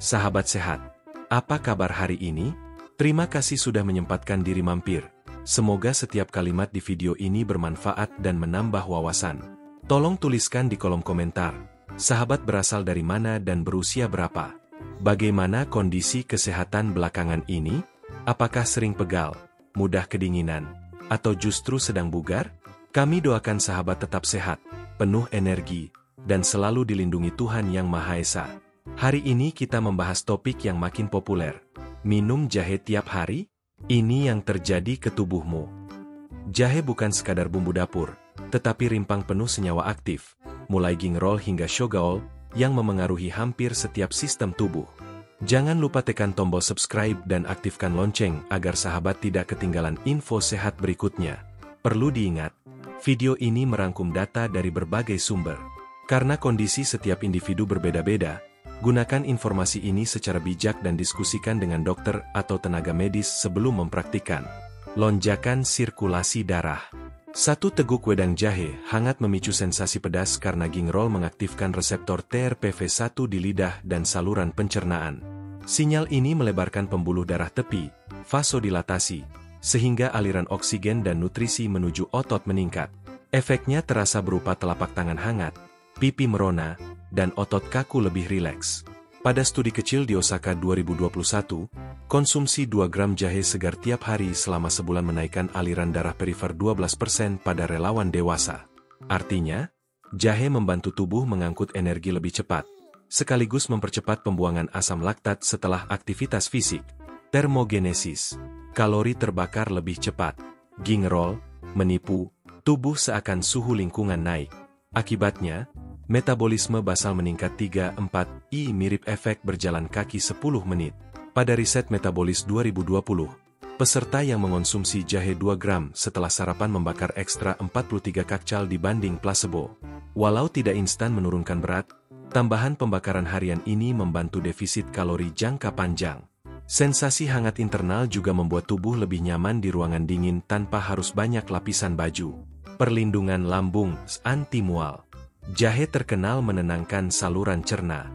Sahabat sehat, apa kabar hari ini? Terima kasih sudah menyempatkan diri mampir. Semoga setiap kalimat di video ini bermanfaat dan menambah wawasan. Tolong tuliskan di kolom komentar, sahabat berasal dari mana dan berusia berapa? Bagaimana kondisi kesehatan belakangan ini? Apakah sering pegal, mudah kedinginan, atau justru sedang bugar? Kami doakan sahabat tetap sehat, penuh energi, dan selalu dilindungi Tuhan Yang Maha Esa. Hari ini kita membahas topik yang makin populer. Minum jahe tiap hari? Ini yang terjadi ke tubuhmu. Jahe bukan sekadar bumbu dapur, tetapi rimpang penuh senyawa aktif, mulai gingerol hingga shogaol, yang memengaruhi hampir setiap sistem tubuh. Jangan lupa tekan tombol subscribe dan aktifkan lonceng agar sahabat tidak ketinggalan info sehat berikutnya. Perlu diingat, video ini merangkum data dari berbagai sumber. Karena kondisi setiap individu berbeda-beda, gunakan informasi ini secara bijak dan diskusikan dengan dokter atau tenaga medis sebelum mempraktikkan. Lonjakan sirkulasi darah. Satu teguk wedang jahe hangat memicu sensasi pedas karena gingerol mengaktifkan reseptor TRPV1 di lidah dan saluran pencernaan. Sinyal ini melebarkan pembuluh darah tepi, vasodilatasi, sehingga aliran oksigen dan nutrisi menuju otot meningkat. Efeknya terasa berupa telapak tangan hangat, pipi merona, dan otot kaku lebih rileks. Pada studi kecil di Osaka 2021, konsumsi 2 gram jahe segar tiap hari selama sebulan menaikkan aliran darah perifer 12% pada relawan dewasa. Artinya, jahe membantu tubuh mengangkut energi lebih cepat, sekaligus mempercepat pembuangan asam laktat setelah aktivitas fisik. Termogenesis, kalori terbakar lebih cepat. Gingerol, menipu, tubuh seakan suhu lingkungan naik. Akibatnya, metabolisme basal meningkat 3-4, mirip efek berjalan kaki 10 menit. Pada riset Metabolis 2020, peserta yang mengonsumsi jahe 2 gram setelah sarapan membakar ekstra 43 kakcal dibanding placebo. Walau tidak instan menurunkan berat, tambahan pembakaran harian ini membantu defisit kalori jangka panjang. Sensasi hangat internal juga membuat tubuh lebih nyaman di ruangan dingin tanpa harus banyak lapisan baju. Perlindungan lambung, anti-mual. Jahe terkenal menenangkan saluran cerna.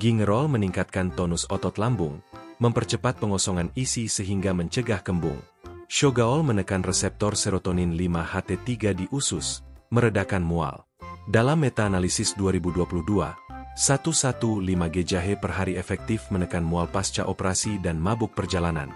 Gingerol meningkatkan tonus otot lambung, mempercepat pengosongan isi sehingga mencegah kembung. Shogaol menekan reseptor serotonin 5-HT3 di usus, meredakan mual. Dalam meta-analisis 2022, 115G jahe per hari efektif menekan mual pasca operasi dan mabuk perjalanan.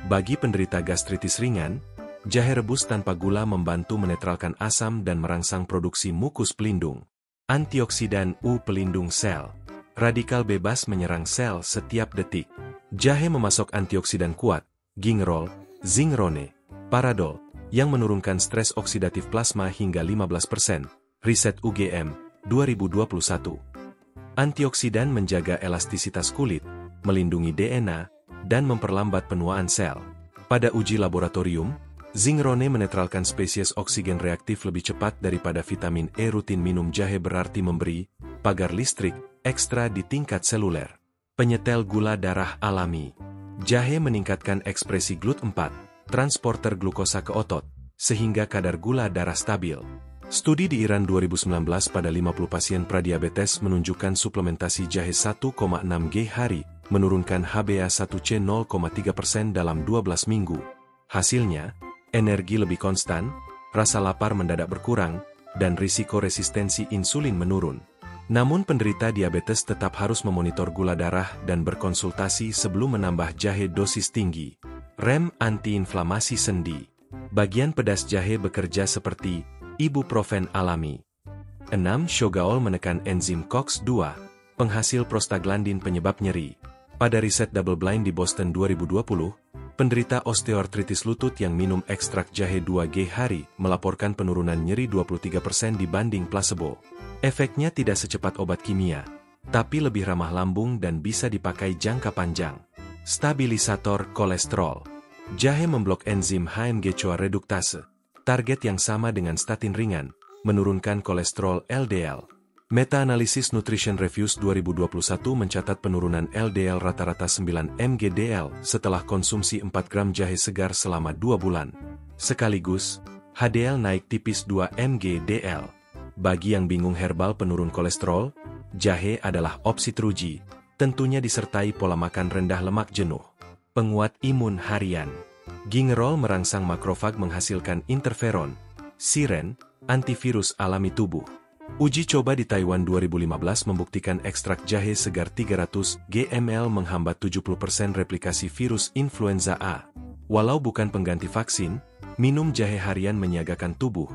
Bagi penderita gastritis ringan, jahe rebus tanpa gula membantu menetralkan asam dan merangsang produksi mukus pelindung. Antioksidan pelindung sel. Radikal bebas menyerang sel setiap detik. Jahe memasok antioksidan kuat, gingerol, zingrone, paradol, yang menurunkan stres oksidatif plasma hingga 15%. Riset UGM, 2021. Antioksidan menjaga elastisitas kulit, melindungi DNA, dan memperlambat penuaan sel. Pada uji laboratorium, zingrone menetralkan spesies oksigen reaktif lebih cepat daripada vitamin E. Rutin minum jahe berarti memberi pagar listrik ekstra di tingkat seluler. Penyetel gula darah alami. Jahe meningkatkan ekspresi GLUT4, transporter glukosa ke otot, sehingga kadar gula darah stabil. Studi di Iran 2019 pada 50 pasien pradiabetes menunjukkan suplementasi jahe 1,6G hari menurunkan HbA1c 0,3% dalam 12 minggu. Hasilnya, energi lebih konstan, rasa lapar mendadak berkurang, dan risiko resistensi insulin menurun. Namun penderita diabetes tetap harus memonitor gula darah dan berkonsultasi sebelum menambah jahe dosis tinggi. Rem antiinflamasi sendi. Bagian pedas jahe bekerja seperti ibuprofen alami. 6. Shogaol menekan enzim COX-2, penghasil prostaglandin penyebab nyeri. Pada riset double-blind di Boston 2020, penderita osteoartritis lutut yang minum ekstrak jahe 2G hari melaporkan penurunan nyeri 23% dibanding placebo. Efeknya tidak secepat obat kimia, tapi lebih ramah lambung dan bisa dipakai jangka panjang. Stabilisator kolesterol. Jahe memblok enzim HMG-CoA reduktase, target yang sama dengan statin ringan, menurunkan kolesterol LDL. Meta-analisis Nutrition Reviews 2021 mencatat penurunan LDL rata-rata 9 mg/dl setelah konsumsi 4 gram jahe segar selama 2 bulan. Sekaligus, HDL naik tipis 2 mg/dl. Bagi yang bingung herbal penurun kolesterol, jahe adalah opsi teruji. tentunya disertai pola makan rendah lemak jenuh. Penguat imun harian. Gingerol merangsang makrofag menghasilkan interferon, siren, antivirus alami tubuh. Uji coba di Taiwan 2015 membuktikan ekstrak jahe segar 300 gml menghambat 70% replikasi virus influenza A. Walau bukan pengganti vaksin, minum jahe harian menyiagakan tubuh.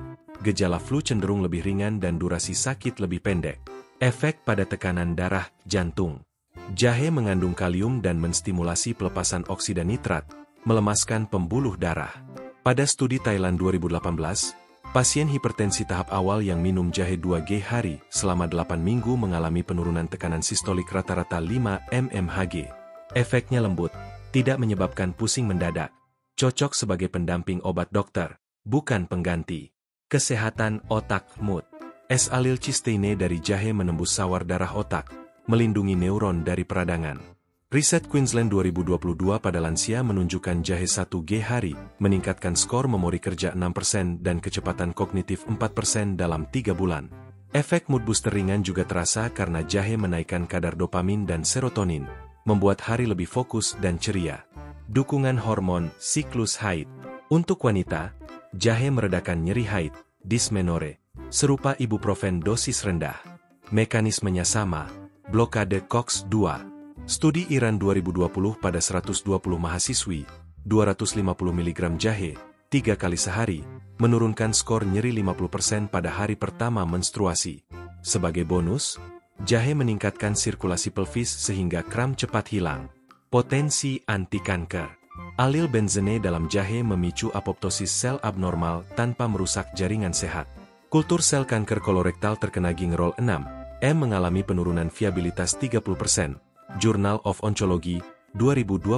Gejala flu cenderung lebih ringan dan durasi sakit lebih pendek. Efek pada tekanan darah, jantung. Jahe mengandung kalium dan menstimulasi pelepasan oksida nitrat, melemaskan pembuluh darah. Pada studi Thailand 2018, pasien hipertensi tahap awal yang minum jahe 2G hari selama 8 minggu mengalami penurunan tekanan sistolik rata-rata 5 mmHg. Efeknya lembut, tidak menyebabkan pusing mendadak. Cocok sebagai pendamping obat dokter, bukan pengganti. Kesehatan otak mood. S-alilcisteine dari jahe menembus sawar darah otak, melindungi neuron dari peradangan. Riset Queensland 2022 pada lansia menunjukkan jahe 1G hari meningkatkan skor memori kerja 6% dan kecepatan kognitif 4% dalam 3 bulan. Efek mood booster ringan juga terasa karena jahe menaikkan kadar dopamin dan serotonin, membuat hari lebih fokus dan ceria. Dukungan hormon siklus haid. Untuk wanita, jahe meredakan nyeri haid, dysmenore, serupa ibuprofen dosis rendah. Mekanismenya sama, blokade COX-2. Studi Iran 2020 pada 120 mahasiswi, 250 mg jahe, 3 kali sehari, menurunkan skor nyeri 50% pada hari pertama menstruasi. Sebagai bonus, jahe meningkatkan sirkulasi pelvis sehingga kram cepat hilang. Potensi anti-kanker. Alil benzene dalam jahe memicu apoptosis sel abnormal tanpa merusak jaringan sehat. Kultur sel kanker kolorektal terkena gingerol 6M mengalami penurunan viabilitas 30%. Journal of Oncology, 2021.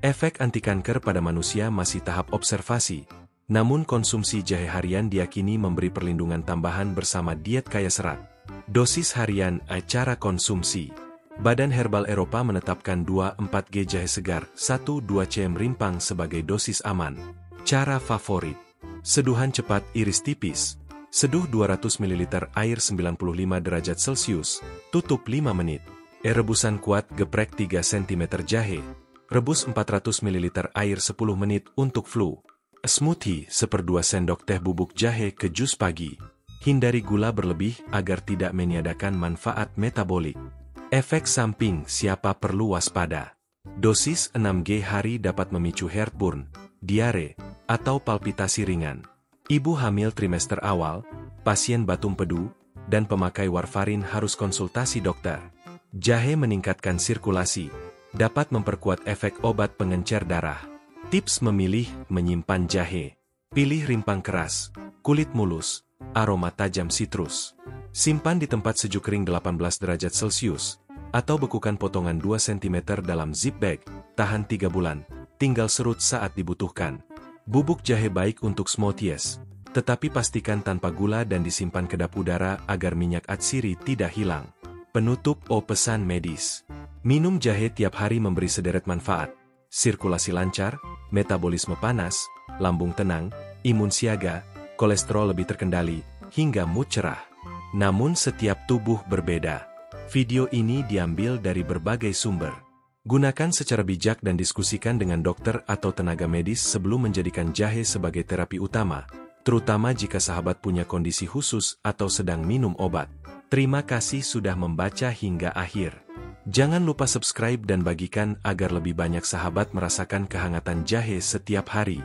Efek anti-kanker pada manusia masih tahap observasi, namun konsumsi jahe harian diyakini memberi perlindungan tambahan bersama diet kaya serat. Dosis harian, cara konsumsi. Badan Herbal Eropa menetapkan 2-4G jahe segar, 1-2 cm rimpang sebagai dosis aman. Cara favorit. Seduhan cepat iris tipis. Seduh 200 ml air 95 derajat Celcius, tutup 5 menit. Rebusan kuat geprek 3 cm jahe. Rebus 400 ml air 10 menit untuk flu. Smoothie 1/2 sendok teh bubuk jahe ke jus pagi. Hindari gula berlebih agar tidak meniadakan manfaat metabolik. Efek samping siapa perlu waspada. Dosis 6G hari dapat memicu heartburn, diare, atau palpitasi ringan. Ibu hamil trimester awal, pasien batu empedu, dan pemakai warfarin harus konsultasi dokter. Jahe meningkatkan sirkulasi, dapat memperkuat efek obat pengencer darah. Tips memilih, menyimpan jahe. Pilih rimpang keras, kulit mulus, aroma tajam sitrus. Simpan di tempat sejuk kering 18 derajat Celcius, atau bekukan potongan 2 cm dalam zip bag, tahan 3 bulan, tinggal serut saat dibutuhkan. Bubuk jahe baik untuk smoothies, tetapi pastikan tanpa gula dan disimpan kedap udara agar minyak atsiri tidak hilang. Penutup pesan medis. Minum jahe tiap hari memberi sederet manfaat. Sirkulasi lancar, metabolisme panas, lambung tenang, imun siaga, kolesterol lebih terkendali, hingga mood cerah. Namun setiap tubuh berbeda. Video ini diambil dari berbagai sumber. Gunakan secara bijak dan diskusikan dengan dokter atau tenaga medis sebelum menjadikan jahe sebagai terapi utama, terutama jika sahabat punya kondisi khusus atau sedang minum obat. Terima kasih sudah membaca hingga akhir. Jangan lupa subscribe dan bagikan agar lebih banyak sahabat merasakan kehangatan jahe setiap hari.